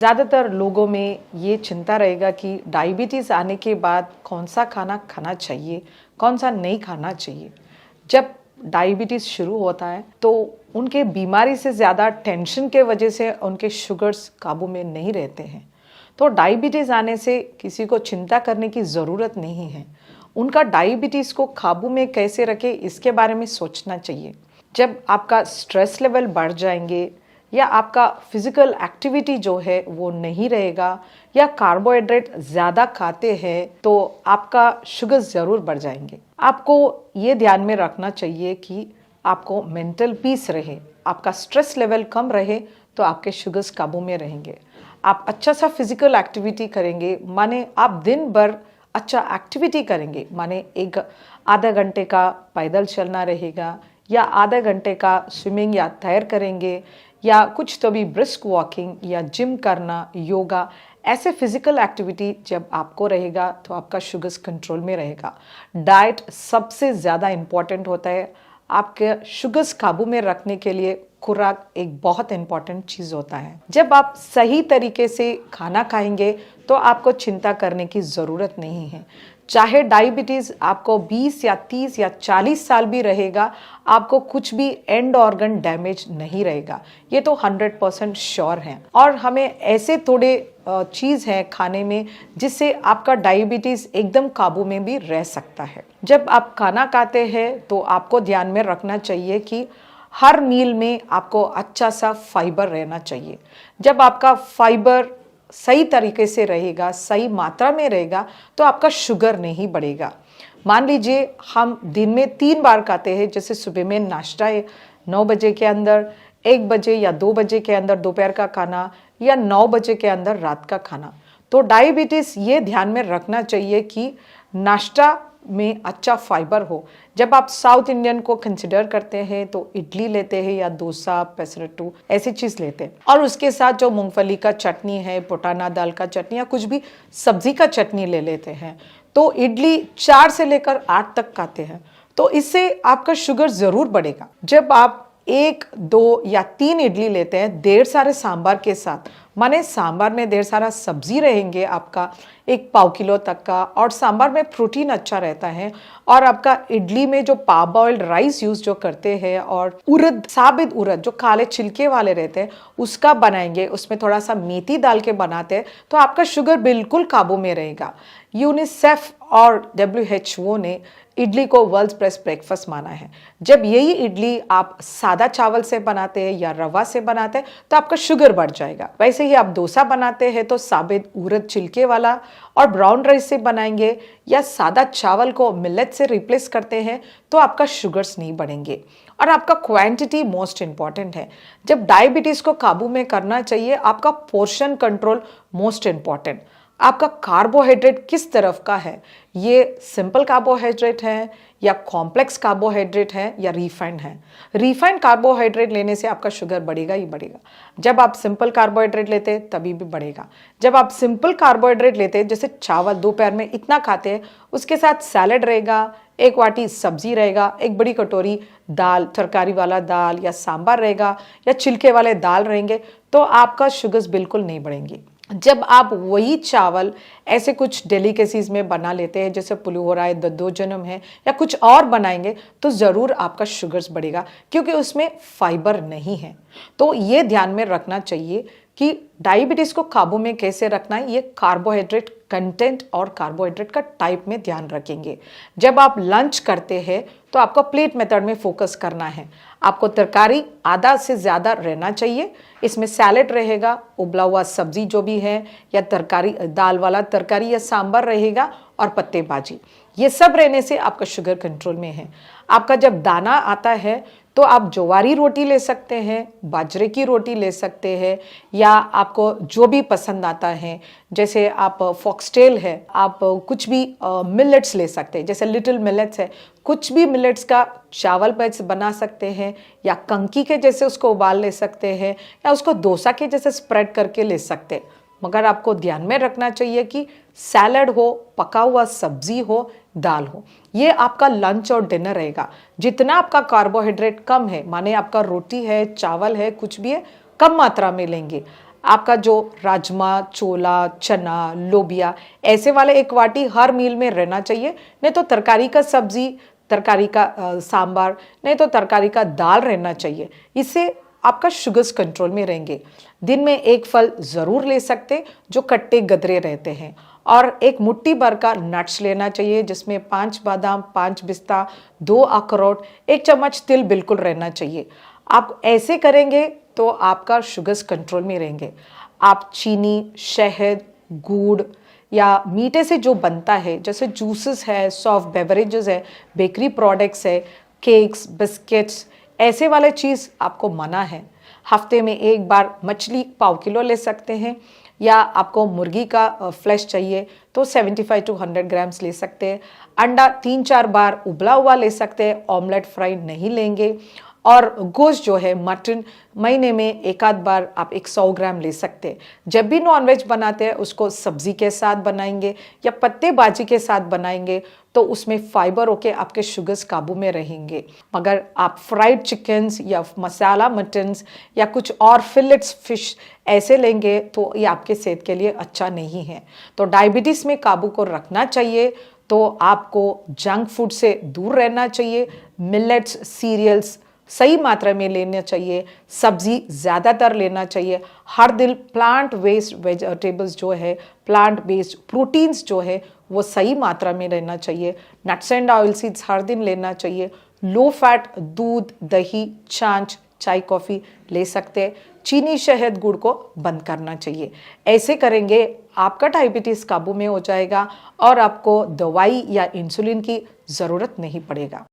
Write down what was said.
ज़्यादातर लोगों में ये चिंता रहेगा कि डायबिटीज़ आने के बाद कौन सा खाना खाना चाहिए, कौन सा नहीं खाना चाहिए। जब डायबिटीज़ शुरू होता है तो उनके बीमारी से ज़्यादा टेंशन के वजह से उनके शुगर्स काबू में नहीं रहते हैं। तो डायबिटीज़ आने से किसी को चिंता करने की ज़रूरत नहीं है। उनका डायबिटीज़ को काबू में कैसे रखें इसके बारे में सोचना चाहिए। जब आपका स्ट्रेस लेवल बढ़ जाएंगे या आपका फिजिकल एक्टिविटी जो है वो नहीं रहेगा या कार्बोहाइड्रेट ज़्यादा खाते हैं तो आपका शुगर ज़रूर बढ़ जाएंगे। आपको ये ध्यान में रखना चाहिए कि आपको मेंटल पीस रहे, आपका स्ट्रेस लेवल कम रहे तो आपके शुगर्स काबू में रहेंगे। आप अच्छा सा फिजिकल एक्टिविटी करेंगे, माने आप दिन भर अच्छा एक्टिविटी करेंगे, माने एक आधा घंटे का पैदल चलना रहेगा या आधा घंटे का स्विमिंग या तैर करेंगे या कुछ तो भी ब्रिस्क वॉकिंग या जिम करना, योगा, ऐसे फिजिकल एक्टिविटी जब आपको रहेगा तो आपका शुगर्स कंट्रोल में रहेगा। डाइट सबसे ज़्यादा इम्पॉर्टेंट होता है। आपके शुगर्स काबू में रखने के लिए खुराक एक बहुत इम्पॉर्टेंट चीज़ होता है। जब आप सही तरीके से खाना खाएंगे तो आपको चिंता करने की ज़रूरत नहीं है। चाहे डायबिटीज़ आपको 20 या 30 या 40 साल भी रहेगा, आपको कुछ भी एंड ऑर्गन डैमेज नहीं रहेगा, ये तो 100% श्योर है। और हमें ऐसे थोड़े चीज़ है खाने में जिससे आपका डायबिटीज़ एकदम काबू में भी रह सकता है। जब आप खाना खाते हैं तो आपको ध्यान में रखना चाहिए कि हर मील में आपको अच्छा सा फाइबर रहना चाहिए। जब आपका फाइबर सही तरीके से रहेगा, सही मात्रा में रहेगा तो आपका शुगर नहीं बढ़ेगा। मान लीजिए हम दिन में 3 बार खाते हैं, जैसे सुबह में नाश्ता है 9 बजे के अंदर, 1 बजे या 2 बजे के अंदर दोपहर का खाना या 9 बजे के अंदर रात का खाना। तो डायबिटीज़ ये ध्यान में रखना चाहिए कि नाश्ता में अच्छा फाइबर हो। जब आप साउथ इंडियन को कंसिडर करते हैं तो इडली लेते हैं या डोसा, पेसरट्टू ऐसी चीज़ लेते हैं और उसके साथ जो मूंगफली का चटनी है, पुटाना दाल का चटनी या कुछ भी सब्जी का चटनी ले लेते हैं। तो इडली 4 से लेकर 8 तक खाते हैं तो इससे आपका शुगर ज़रूर बढ़ेगा। जब आप 1, 2 या 3 इडली लेते हैं ढेर सारे सांभर के साथ, माने सांभर में ढेर सारा सब्जी रहेंगे आपका 1 पाव किलो तक का, और सांभर में प्रोटीन अच्छा रहता है। और आपका इडली में जो पार्बॉइल्ड राइस यूज जो करते हैं और उड़द, साबित उड़द जो काले छिलके वाले रहते हैं उसका बनाएंगे, उसमें थोड़ा सा मेथी डाल के बनाते हैं तो आपका शुगर बिल्कुल काबू में रहेगा। यूनिसेफ और WHO ने इडली को वर्ल्ड्स बेस्ट ब्रेकफास्ट माना है। जब यही इडली आप सादा चावल से बनाते हैं या रवा से बनाते हैं तो आपका शुगर बढ़ जाएगा। वैसे ही आप डोसा बनाते हैं तो साबित उड़द छिलके वाला और ब्राउन राइस से बनाएंगे या सादा चावल को मिलेट से रिप्लेस करते हैं तो आपका शुगर्स नहीं बढ़ेंगे। और आपका क्वांटिटी मोस्ट इंपॉर्टेंट है। जब डायबिटीज़ को काबू में करना चाहिए आपका पोर्शन कंट्रोल मोस्ट इंपॉर्टेंट। आपका कार्बोहाइड्रेट किस तरफ का है, ये सिंपल कार्बोहाइड्रेट है या कॉम्प्लेक्स कार्बोहाइड्रेट है या रिफाइंड है। रिफाइंड कार्बोहाइड्रेट लेने से आपका शुगर बढ़ेगा ही बढ़ेगा। जब आप सिंपल कार्बोहाइड्रेट लेते हैं तभी भी बढ़ेगा। जब आप सिंपल कार्बोहाइड्रेट लेते हैं, जैसे चावल दोपहर में इतना खाते हैं, उसके साथ सैलड रहेगा, 1 वाटी सब्जी रहेगा, 1 बड़ी कटोरी दाल, तरकारी वाला दाल या सांभर रहेगा या छिलके वाले दाल रहेंगे तो आपका शुगर्स बिल्कुल नहीं बढ़ेंगे। जब आप वही चावल ऐसे कुछ डेलिकेसीज में बना लेते हैं, जैसे पुलिहोरा है, दద్దोजनम है या कुछ और बनाएंगे तो ज़रूर आपका शुगर्स बढ़ेगा क्योंकि उसमें फाइबर नहीं है। तो ये ध्यान में रखना चाहिए कि डायबिटीज़ को काबू में कैसे रखना है, ये कार्बोहाइड्रेट कंटेंट और कार्बोहाइड्रेट का टाइप में ध्यान रखेंगे। जब आप लंच करते हैं तो आपको प्लेट मेथड में फोकस करना है। आपको तरकारी आधा से ज़्यादा रहना चाहिए, इसमें सैलेड रहेगा, उबला हुआ सब्जी जो भी है या तरकारी, दाल वाला तरकारी या सांभर रहेगा और पत्ते भाजी, ये सब रहने से आपका शुगर कंट्रोल में है। आपका जब दाना आता है तो आप ज्वारी रोटी ले सकते हैं, बाजरे की रोटी ले सकते हैं या आपको जो भी पसंद आता है, जैसे आप फॉक्सटेल है, आप कुछ भी मिलेट्स ले सकते हैं, जैसे लिटिल मिलेट्स है, कुछ भी मिलेट्स का चावल पैच बना सकते हैं या कंकी के जैसे उसको उबाल ले सकते हैं या उसको डोसा के जैसे स्प्रेड करके ले सकते हैं। मगर आपको ध्यान में रखना चाहिए कि सैलड हो, पका हुआ सब्जी हो, दाल हो, ये आपका लंच और डिनर रहेगा। जितना आपका कार्बोहाइड्रेट कम है, माने आपका रोटी है, चावल है, कुछ भी है, कम मात्रा में लेंगे। आपका जो राजमा, छोला, चना, लोबिया ऐसे वाले एक वाटी हर मील में रहना चाहिए। नहीं तो तरकारी का सब्जी, तरकारी का सांबार, नहीं तो तरकारी का दाल रहना चाहिए। इससे आपका शुगर्स कंट्रोल में रहेंगे। दिन में एक फल ज़रूर ले सकते जो खट्टे गदरे रहते हैं, और एक मुट्ठी भर का नट्स लेना चाहिए जिसमें 5 बादाम, 5 पिस्ता, 2 अखरोट, 1 चम्मच तिल बिल्कुल रहना चाहिए। आप ऐसे करेंगे तो आपका शुगर्स कंट्रोल में रहेंगे। आप चीनी, शहद, गुड़ या मीठे से जो बनता है जैसे जूसेस है, सॉफ्ट बेवरेजेस है, बेकरी प्रोडक्ट्स है, केक्स, बिस्किट्स, ऐसे वाले चीज़ आपको मना है। हफ्ते में एक बार मछली पाव किलो ले सकते हैं, या आपको मुर्गी का फ्लैश चाहिए तो 75 to 100 ग्राम्स ले सकते हैं। अंडा 3-4 बार उबला हुआ ले सकते हैं, ऑमलेट फ्राई नहीं लेंगे। और गोश्त जो है मटन महीने में एक आध बार आप 100 ग्राम ले सकते हैं। जब भी नॉनवेज बनाते हैं उसको सब्जी के साथ बनाएंगे या पत्ते भाजी के साथ बनाएंगे तो उसमें फाइबर होके आपके शुगर्स काबू में रहेंगे। मगर आप फ्राइड चिकन्स या मसाला मटन्स या कुछ और फिलेट्स फिश ऐसे लेंगे तो ये आपके सेहत के लिए अच्छा नहीं है। तो डायबिटीज़ में काबू को रखना चाहिए तो आपको जंक फूड से दूर रहना चाहिए। मिलेट्स, सीरियल्स सही मात्रा में लेना चाहिए, सब्जी ज़्यादातर लेना चाहिए। हर दिन प्लांट बेस्ड वेजिटेबल्स जो है, प्लांट बेस्ड प्रोटीन्स जो है वो सही मात्रा में लेना चाहिए। नट्स एंड ऑयल सीड्स हर दिन लेना चाहिए। लो फैट दूध, दही, छाछ, चाय, कॉफ़ी ले सकते हैं। चीनी, शहद, गुड़ को बंद करना चाहिए। ऐसे करेंगे आपका डायबिटीज़ काबू में हो जाएगा और आपको दवाई या इंसुलिन की ज़रूरत नहीं पड़ेगा।